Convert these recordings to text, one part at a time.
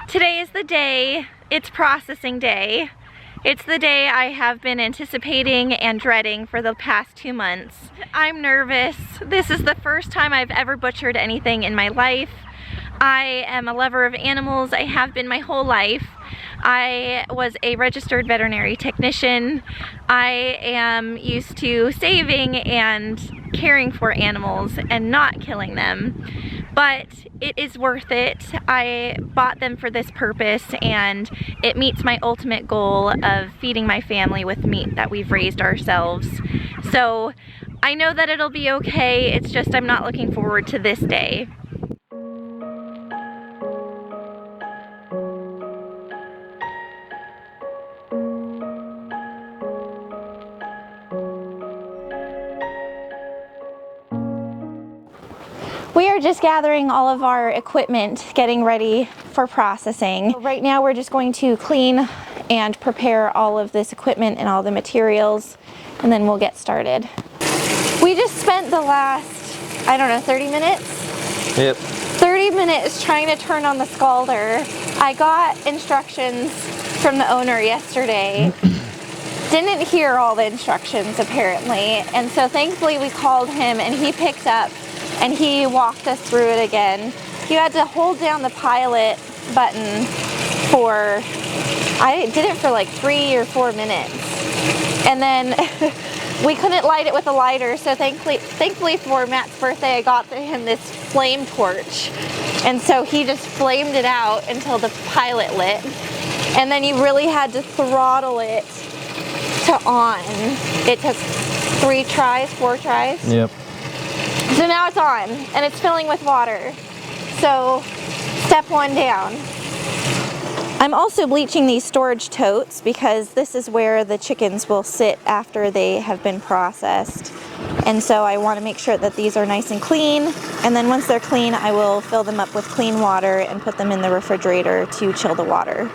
Today is the day. It's processing day. It's the day I have been anticipating and dreading for the past 2 months. I'm nervous. This is the first time I've ever butchered anything in my life. I am a lover of animals. I have been my whole life. I was a registered veterinary technician. I am used to saving and caring for animals and not killing them. But it is worth it. I bought them for this purpose, and it meets my ultimate goal of feeding my family with meat that we've raised ourselves. So I know that it'll be okay. It's just I'm not looking forward to this day. We are just gathering all of our equipment, getting ready for processing. Right now we're just going to clean and prepare all of this equipment and all the materials, and then we'll get started. We just spent the last, I don't know, 30 minutes? Yep. 30 minutes trying to turn on the scalder. I got instructions from the owner yesterday. Didn't hear all the instructions apparently, and so thankfully we called him and he picked up and he walked us through it again. You had to hold down the pilot button for, I did it for like 3 or 4 minutes. And then we couldn't light it with a lighter, so thankfully for Matt's birthday, I got him this flame torch. And so he just flamed it out until the pilot lit. And then you really had to throttle it to on. It took 3 tries, 4 tries. Yep. So now it's on, and it's filling with water. So, step 1 down. I'm also bleaching these storage totes because this is where the chickens will sit after they have been processed. And so I want to make sure that these are nice and clean, and then once they're clean, I will fill them up with clean water and put them in the refrigerator to chill the water.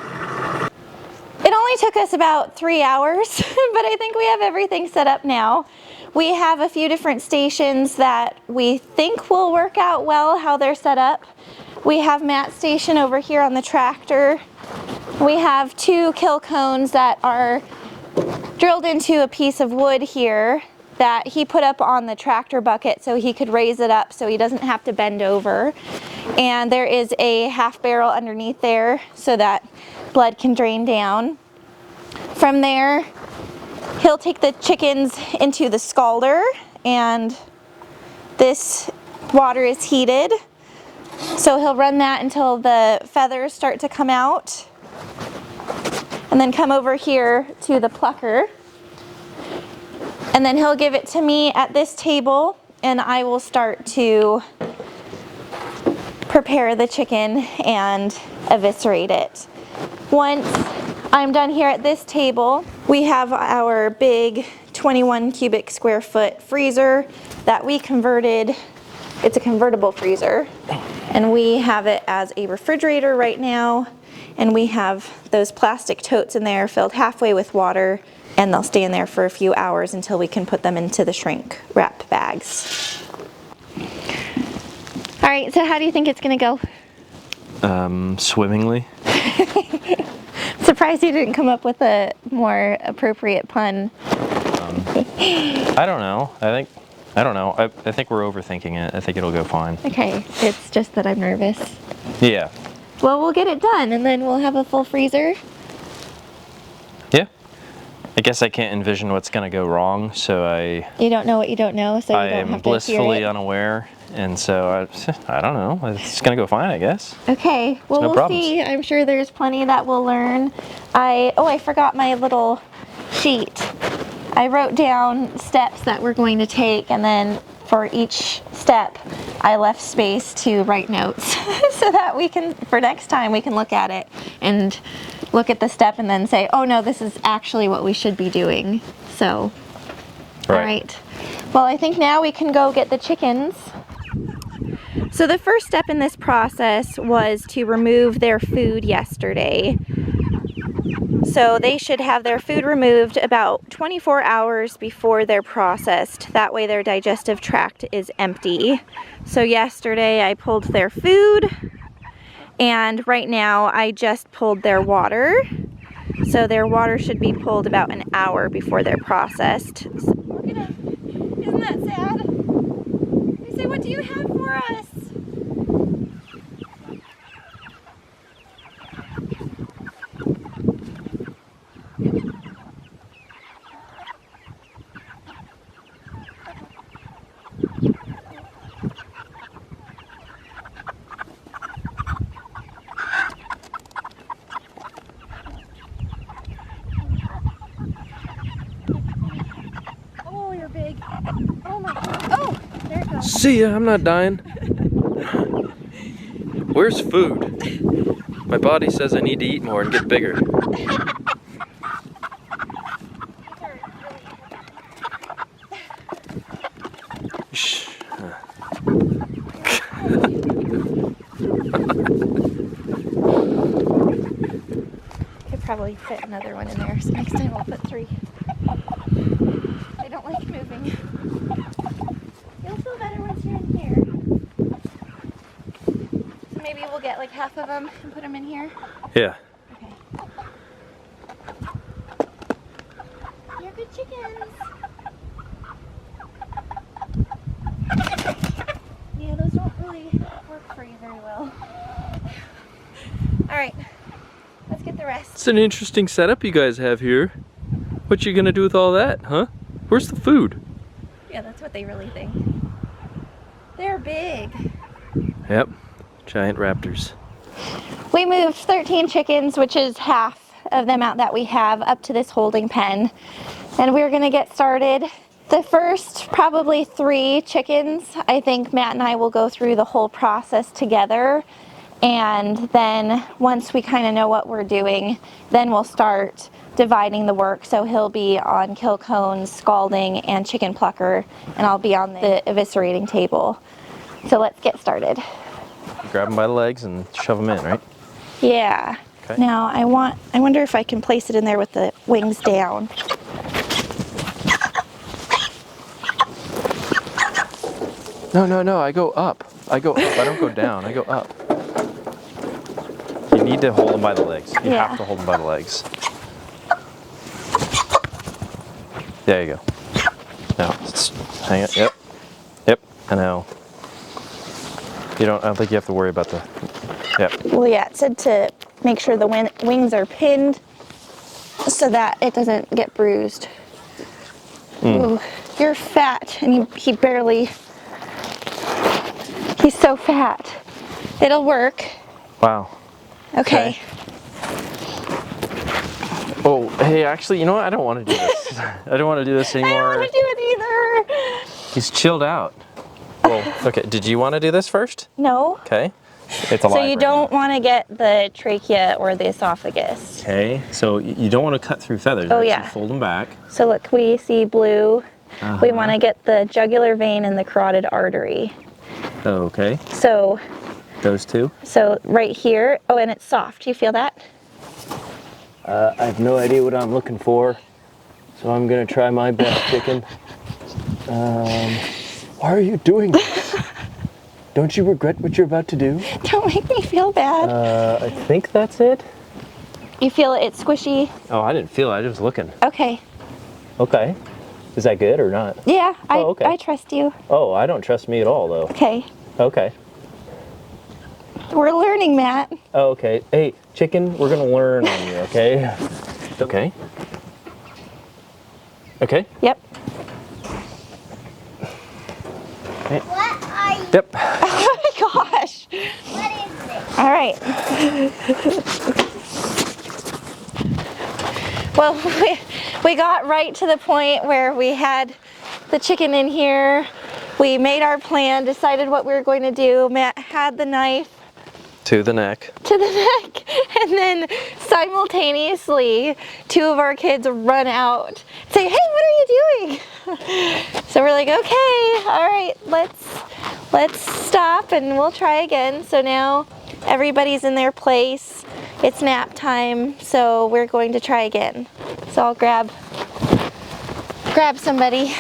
It only took us about 3 hours, but I think we have everything set up now. We have a few different stations that we think will work out well how they're set up. We have Matt's station over here on the tractor. We have 2 kill cones that are drilled into a piece of wood here that he put up on the tractor bucket so he could raise it up so he doesn't have to bend over. And there is a half barrel underneath there so that blood can drain down. From there, he'll take the chickens into the scalder, and this water is heated. So he'll run that until the feathers start to come out, and then come over here to the plucker. And then he'll give it to me at this table, and I will start to prepare the chicken and eviscerate it. Once I'm done here at this table, we have our big 21 cubic square foot freezer that we converted. It's a convertible freezer, and we have it as a refrigerator right now, and we have those plastic totes in there filled halfway with water, and they'll stay in there for a few hours until we can put them into the shrink wrap bags. All right, so how do you think it's gonna go? Swimmingly. Surprised you didn't come up with a more appropriate pun. I don't know. I think we're overthinking it. I think it'll go fine. Okay, it's just that I'm nervous. Yeah. Well, we'll get it done, and then we'll have a full freezer. Yeah. I guess I can't envision what's going to go wrong, so You don't know what you don't know, so you don't have to hear it. I am blissfully unaware, and so I don't know. It's going to go fine, I guess. Okay, well, we'll see. I'm sure there's plenty that we'll learn. I forgot my little sheet. I wrote down steps that we're going to take, and then for each step, I left space to write notes so that we can, for next time, we can look at it and look at the step and then say, oh no, this is actually what we should be doing. So, all right. Well, I think now we can go get the chickens. So the first step in this process was to remove their food yesterday. So they should have their food removed about 24 hours before they're processed. That way their digestive tract is empty. So yesterday I pulled their food And right now I just pulled their water. So their water should be pulled about an hour before they're processed. Isn't that sad? They say, what do you have for us? Oh, you're big. Oh my God. Oh, there it goes. See ya, I'm not dying. Where's food? My body says I need to eat more and get bigger. Shh. Could probably fit another one in there, so next time we'll put 3. I don't like moving. You'll feel better once you're in here. So maybe we'll get like half of them and put them in here. Yeah. Okay. You're good chickens. Yeah, those don't really work for you very well. All right, let's get the rest. It's an interesting setup you guys have here. What you gonna do with all that, huh? Where's the food? Yeah, that's what they really think. They're big. Yep, giant raptors. We moved 13 chickens, which is half of the amount that we have, up to this holding pen. And we're gonna get started. The first probably 3 chickens, I think Matt and I will go through the whole process together. And then once we kind of know what we're doing, then we'll start dividing the work. So he'll be on kill cones, scalding, and chicken plucker, and I'll be on the eviscerating table. So let's get started. Grab them by the legs and shove them in, right? Yeah. Okay. Now I wonder if I can place it in there with the wings down. No, I go up. I don't go down, I go up. You need to hold them by the legs. You have to hold them by the legs. There you go. Now, hang it. Yep, I know. I don't think you have to worry about the, yep. Well, yeah, it said to make sure the wings are pinned so that it doesn't get bruised. Ooh, you're fat, and he barely, he's so fat. It'll work. Wow. Okay. Oh, hey, actually, you know what? I don't want to do this. I don't want to do this anymore. I don't want to do it either. He's chilled out. Well, okay, did you want to do this first? No. Okay. It's alive. So you don't want to get the trachea or the esophagus. Okay, so you don't want to cut through feathers. Oh, right? yeah. So fold them back. So look, we see blue. We want to get the jugular vein and the carotid artery. Oh, okay. So Those two? So right here, oh, and it's soft. Do you feel that? I have no idea what I'm looking for, so I'm gonna try my best, chicken. Why are you doing this? Don't you regret what you're about to do? Don't make me feel bad. I think that's it. You feel it? It's squishy? Oh, I didn't feel it, I was looking. Okay. Okay. Is that good or not? Yeah, okay. I trust you. Oh, I don't trust me at all, though. Okay. Okay. We're learning, Matt. Oh, okay. Hey, chicken, we're gonna learn on you, okay? Okay. Okay? Yep. Okay. What are you? Yep. Oh my gosh. What is this? All right. Well, we got right to the point where we had the chicken in here. We made our plan, decided what we were going to do. Matt had the knife To the neck. to the neck, and then simultaneously 2 of our kids run out, say, hey, what are you doing? So we're like, okay, all right, let's stop and we'll try again. So now everybody's in their place. It's nap time, so we're going to try again. So I'll grab somebody.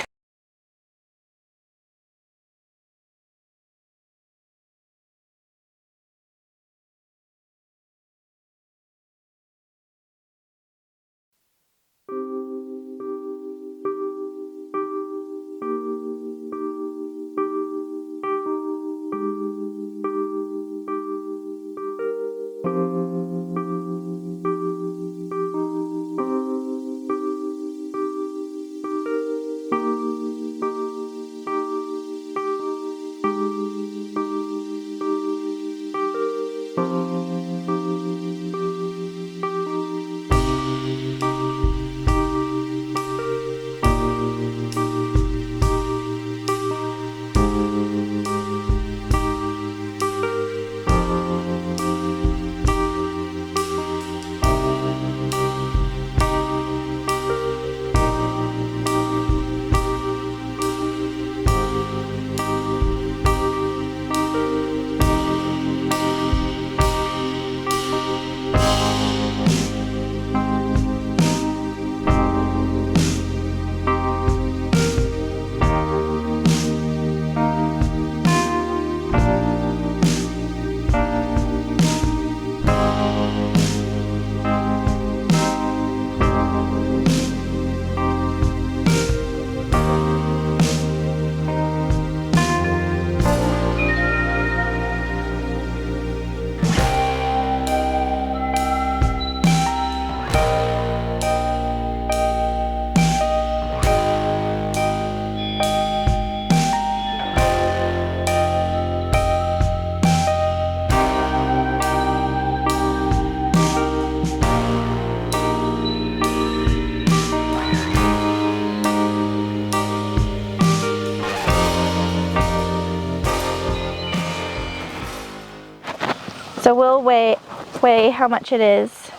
will weigh how much it is.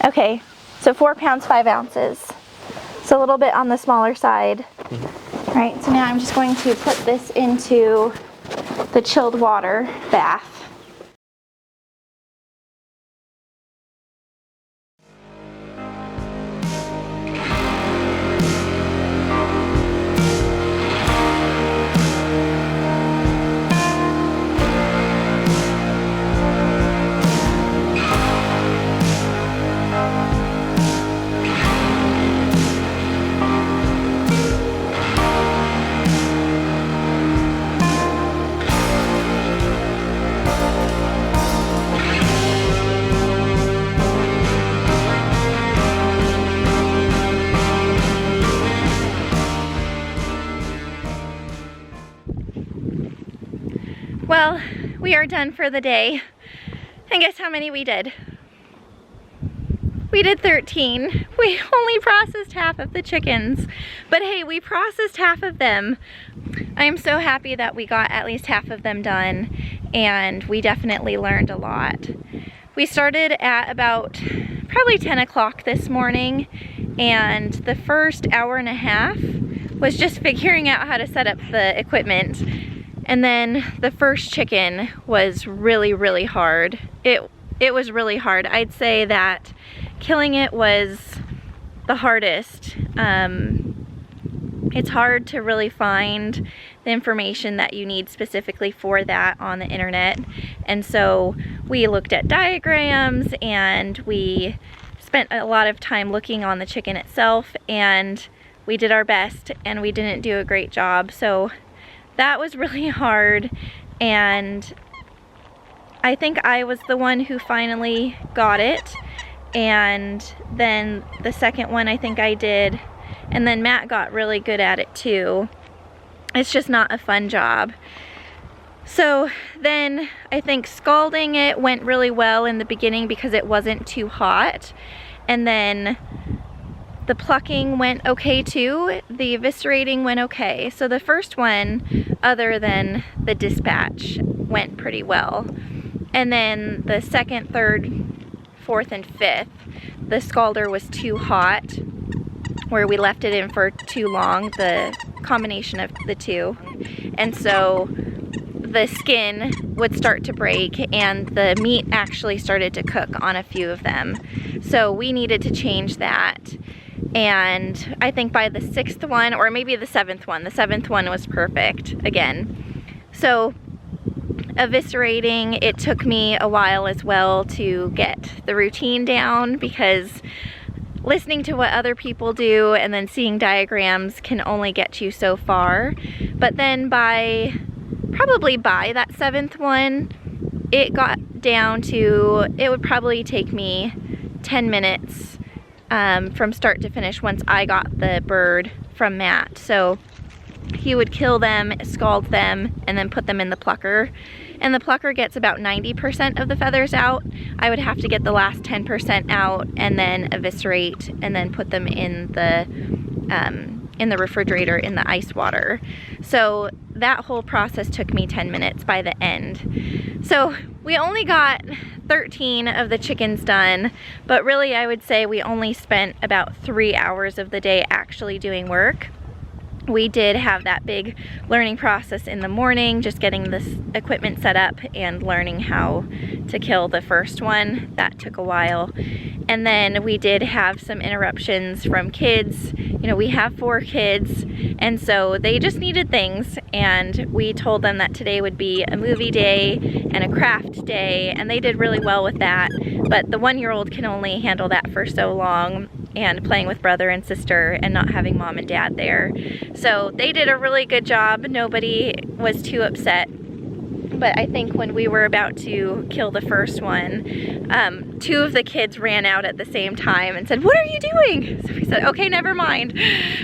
Okay, so 4 pounds, 5 ounces. So a little bit on the smaller side. All right, so now I'm just going to put this into the chilled water bath. Well, we are done for the day. And guess how many we did? We did 13. We only processed half of the chickens. But hey, we processed half of them. I am so happy that we got at least half of them done, and we definitely learned a lot. We started at about probably 10 o'clock this morning, and the first hour and a half was just figuring out how to set up the equipment. And then the first chicken was really hard. It was really hard. I'd say that killing it was the hardest. It's hard to really find the information that you need specifically for that on the internet. And so we looked at diagrams, and we spent a lot of time looking on the chicken itself, and we did our best, and we didn't do a great job. So that was really hard, and I think I was the one who finally got it, and then the second one I think I did, and then Matt got really good at it too. It's just not a fun job. So then I think scalding it went really well in the beginning because it wasn't too hot, and then the plucking went okay too. The eviscerating went okay. So the first one, other than the dispatch, went pretty well. And then the second, third, fourth, and fifth, the scalder was too hot, where we left it in for too long, the combination of the two. And so the skin would start to break, and the meat actually started to cook on a few of them. So we needed to change that. And I think by the 6th one, or maybe the 7th one was perfect again. So eviscerating, it took me a while as well to get the routine down, because listening to what other people do and then seeing diagrams can only get you so far. But then probably by that 7th one, it got down to, it would probably take me 10 minutes from start to finish once I got the bird from Matt. So he would kill them, scald them, and then put them in the plucker. And the plucker gets about 90% of the feathers out. I would have to get the last 10% out and then eviscerate, and then put them in the refrigerator in the ice water. So that whole process took me 10 minutes by the end. So we only got 13 of the chickens done, but really I would say we only spent about 3 hours of the day actually doing work. We did have that big learning process in the morning, just getting this equipment set up and learning how to kill the first one. That took a while. And then we did have some interruptions from kids. You know, we have 4 kids, and so they just needed things, and we told them that today would be a movie day and a craft day, and they did really well with that. But the 1-year-old can only handle that for so long, and playing with brother and sister and not having mom and dad there. So they did a really good job. Nobody was too upset. But I think when we were about to kill the first one, 2 of the kids ran out at the same time and said, "What are you doing?" So we said, okay, never mind.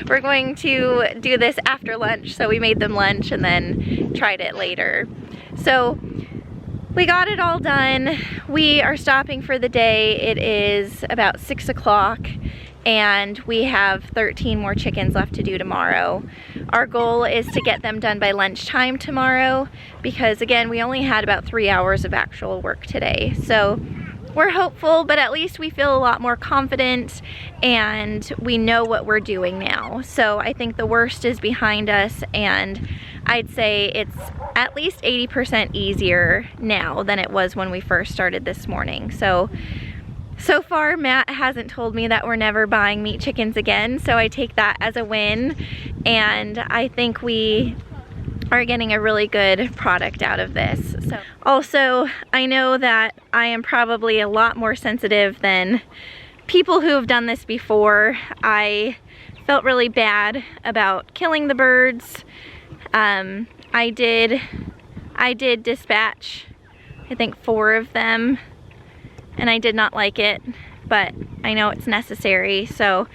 We're going to do this after lunch. So we made them lunch and then tried it later. So we got it all done. We are stopping for the day. It is about 6 o'clock. And we have 13 more chickens left to do tomorrow. Our goal is to get them done by lunchtime tomorrow, because again, we only had about 3 hours of actual work today. So we're hopeful, but at least we feel a lot more confident and we know what we're doing now. So I think the worst is behind us, and I'd say it's at least 80% easier now than it was when we first started this morning. So far Matt hasn't told me that we're never buying meat chickens again, so I take that as a win, and I think we are getting a really good product out of this. So also, I know that I am probably a lot more sensitive than people who have done this before. I felt really bad about killing the birds. I did dispatch, I think 4 of them, and I did not like it, but I know it's necessary. So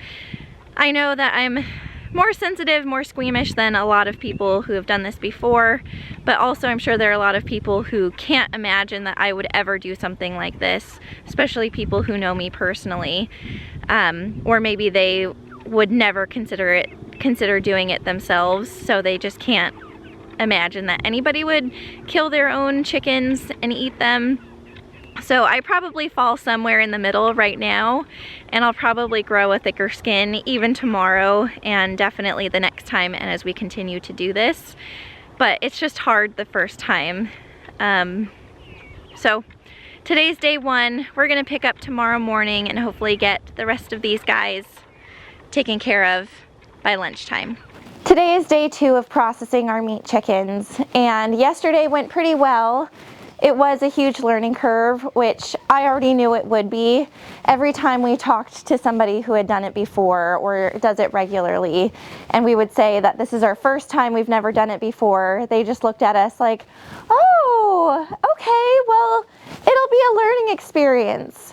I know that I'm more sensitive, more squeamish than a lot of people who have done this before, but also I'm sure there are a lot of people who can't imagine that I would ever do something like this, especially people who know me personally, or maybe they would never consider doing it themselves, so they just can't imagine that anybody would kill their own chickens and eat them. So I probably fall somewhere in the middle right now, and I'll probably grow a thicker skin even tomorrow and definitely the next time and as we continue to do this. But it's just hard the first time. So today's day 1. We're gonna pick up tomorrow morning and hopefully get the rest of these guys taken care of by lunchtime. Today is day 2 of processing our meat chickens, and yesterday went pretty well. It was a huge learning curve, which I already knew it would be. Every time we talked to somebody who had done it before or does it regularly, and we would say that this is our first time, we've never done it before, they just looked at us like, oh, okay, well, it'll be a learning experience.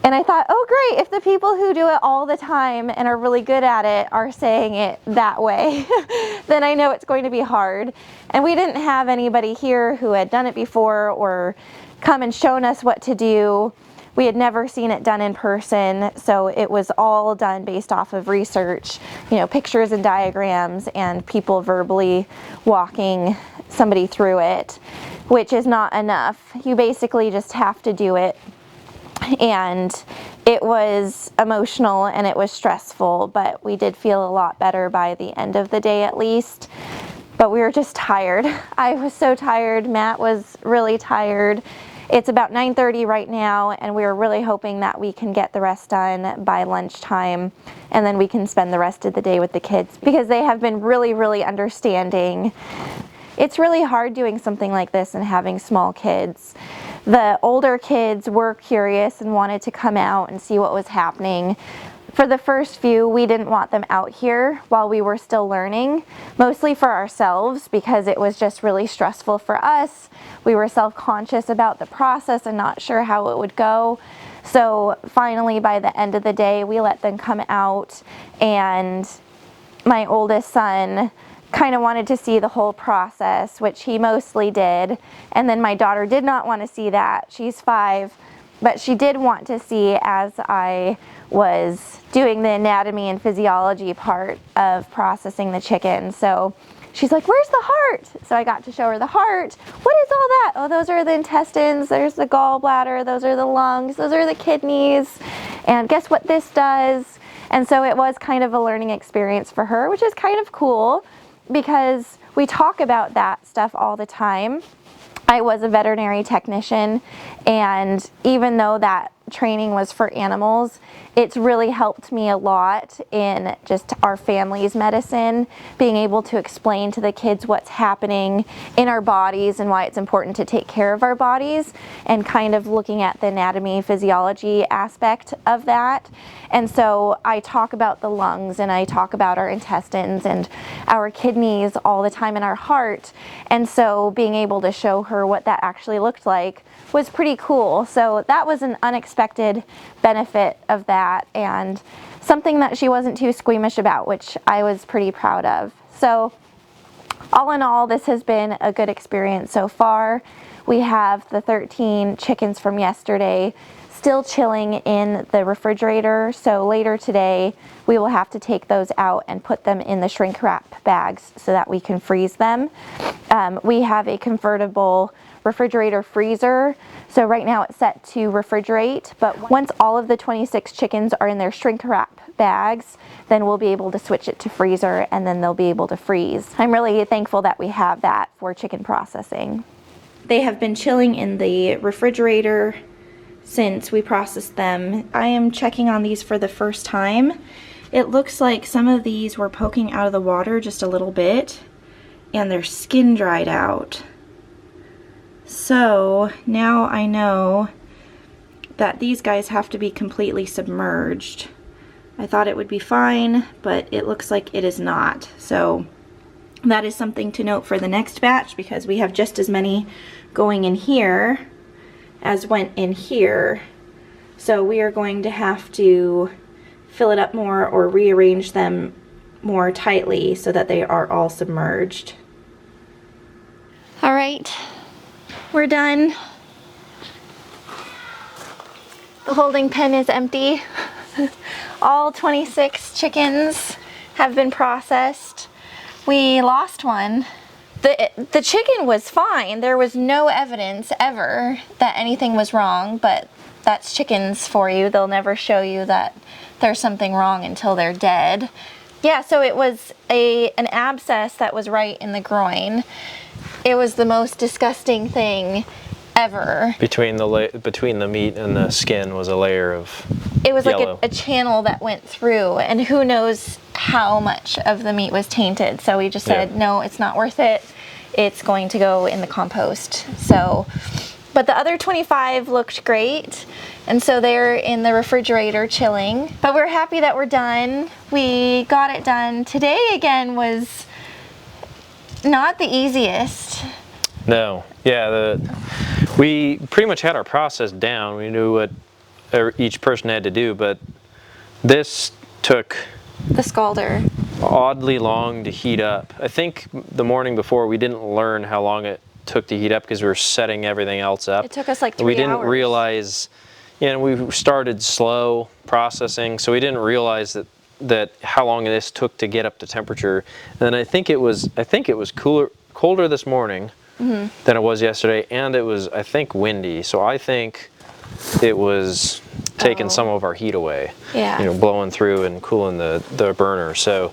And I thought, oh great, if the people who do it all the time and are really good at it are saying it that way, then I know it's going to be hard. And we didn't have anybody here who had done it before or come and shown us what to do. We had never seen it done in person, so it was all done based off of research, you know, pictures and diagrams and people verbally walking somebody through it, which is not enough. You basically just have to do it. And it was emotional and it was stressful, but we did feel a lot better by the end of the day at least. But we were just tired. I was so tired. Matt was really tired. It's about 9:30 right now, and we were really hoping that we can get the rest done by lunchtime, and then we can spend the rest of the day with the kids because they have been really, really understanding. It's really hard doing something like this and having small kids. The older kids were curious and wanted to come out and see what was happening. For the first few, we didn't want them out here while we were still learning, mostly for ourselves because it was just really stressful for us. We were self-conscious about the process and not sure how it would go. So finally, by the end of the day, we let them come out, and my oldest son kind of wanted to see the whole process, which he mostly did. And then my daughter did not want to see that. She's 5, but she did want to see as I was doing the anatomy and physiology part of processing the chicken. So she's like, where's the heart? So I got to show her the heart. What is all that? Oh, those are the intestines, there's the gallbladder, those are the lungs, those are the kidneys, and guess what this does? And so it was kind of a learning experience for her, which is kind of cool, because we talk about that stuff all the time. I was a veterinary technician, and even though that training was for animals, it's really helped me a lot in just our family's medicine, being able to explain to the kids what's happening in our bodies and why it's important to take care of our bodies, and kind of looking at the anatomy, physiology aspect of that. And so I talk about the lungs and I talk about our intestines and our kidneys all the time, in our heart. And so being able to show her what that actually looked like was pretty cool. So that was an unexpected benefit of that, and something that she wasn't too squeamish about, which I was pretty proud of. So all in all, this has been a good experience so far. we have the 13 chickens from yesterday still chilling in the refrigerator. So later today, we will have to take those out and put them in the shrink wrap bags so that we can freeze them. We have a convertible refrigerator freezer. So right now it's set to refrigerate, but once all of the 26 chickens are in their shrink wrap bags, then we'll be able to switch it to freezer and then they'll be able to freeze. I'm really thankful that we have that for chicken processing. They have been chilling in the refrigerator since we processed them. I am checking on these for the first time. It looks like some of these were poking out of the water just a little bit and their skin dried out. So now I know that these guys have to be completely submerged. I thought it would be fine, but it looks like it is not. So that is something to note for the next batch because we have just as many going in here as went in here. So we are going to have to fill it up more or rearrange them more tightly so that they are all submerged. All right, we're done. The holding pen is empty. All 26 chickens have been processed. We lost one. The chicken was fine. There was no evidence ever that anything was wrong, but that's chickens for you. They'll never show you that there's something wrong until they're dead. Yeah, so it was an abscess that was right in the groin. It was the most disgusting thing ever. Between the meat and the skin was a layer of It was yellow. like a channel that went through, and who knows how much of the meat was tainted. So we just said, no, it's not worth it. It's going to go in the compost. So, but the other 25 looked great, and so they're in the refrigerator chilling. But we're happy that we're done. We got it done. Today again was not the easiest. No, yeah, we pretty much had our process down. We knew what each person had to do, but this took The scalder. oddly long to heat up. I think the morning before we didn't learn how long it took to heat up because we were setting everything else up. It took us like 3 hours. We didn't realize, we started slow processing, so we didn't realize that how long this took to get up to temperature. And I think it was colder this morning than it was yesterday, and it was, I think, windy. So I think it was taking some of our heat away. Yeah. Blowing through and cooling the burner. So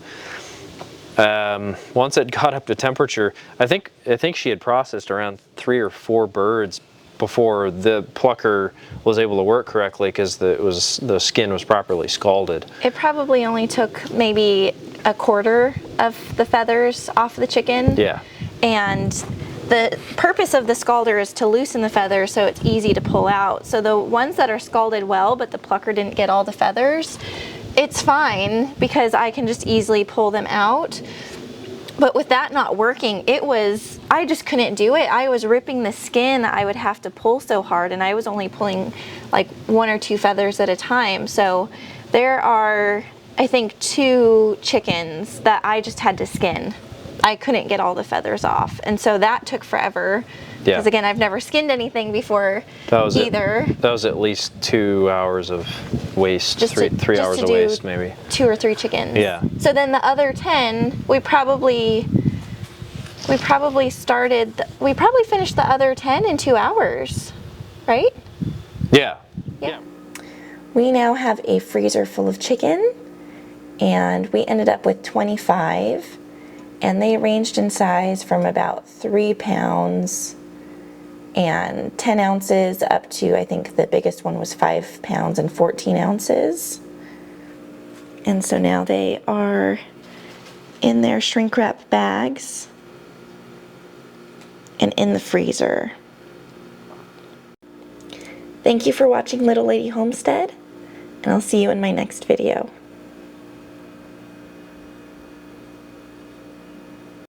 once it got up to temperature, I think she had processed around 3 or 4 birds before the plucker was able to work correctly because the skin was properly scalded. It probably only took maybe a quarter of the feathers off the chicken. Yeah. And the purpose of the scalder is to loosen the feathers so it's easy to pull out. So the ones that are scalded well, but the plucker didn't get all the feathers, it's fine because I can just easily pull them out. But with that not working, I just couldn't do it. I was ripping the skin. I would have to pull so hard, and I was only pulling like 1 or 2 feathers at a time. So there are, I think, 2 chickens that I just had to skin. I couldn't get all the feathers off, and so that took forever. Yeah. Because again, I've never skinned anything before either. That was at least 2 hours of waste, three hours of waste maybe. 2 or 3 chickens. Yeah. So then the other 10, we probably finished the other 10 in 2 hours, right? Yeah. Yeah. We now have a freezer full of chicken, and we ended up with 25, and they ranged in size from about 3 pounds and 10 ounces up to, I think the biggest one was 5 pounds and 14 ounces. And so now they are in their shrink wrap bags and in the freezer. Thank you for watching Little Lady Homestead, and I'll see you in my next video.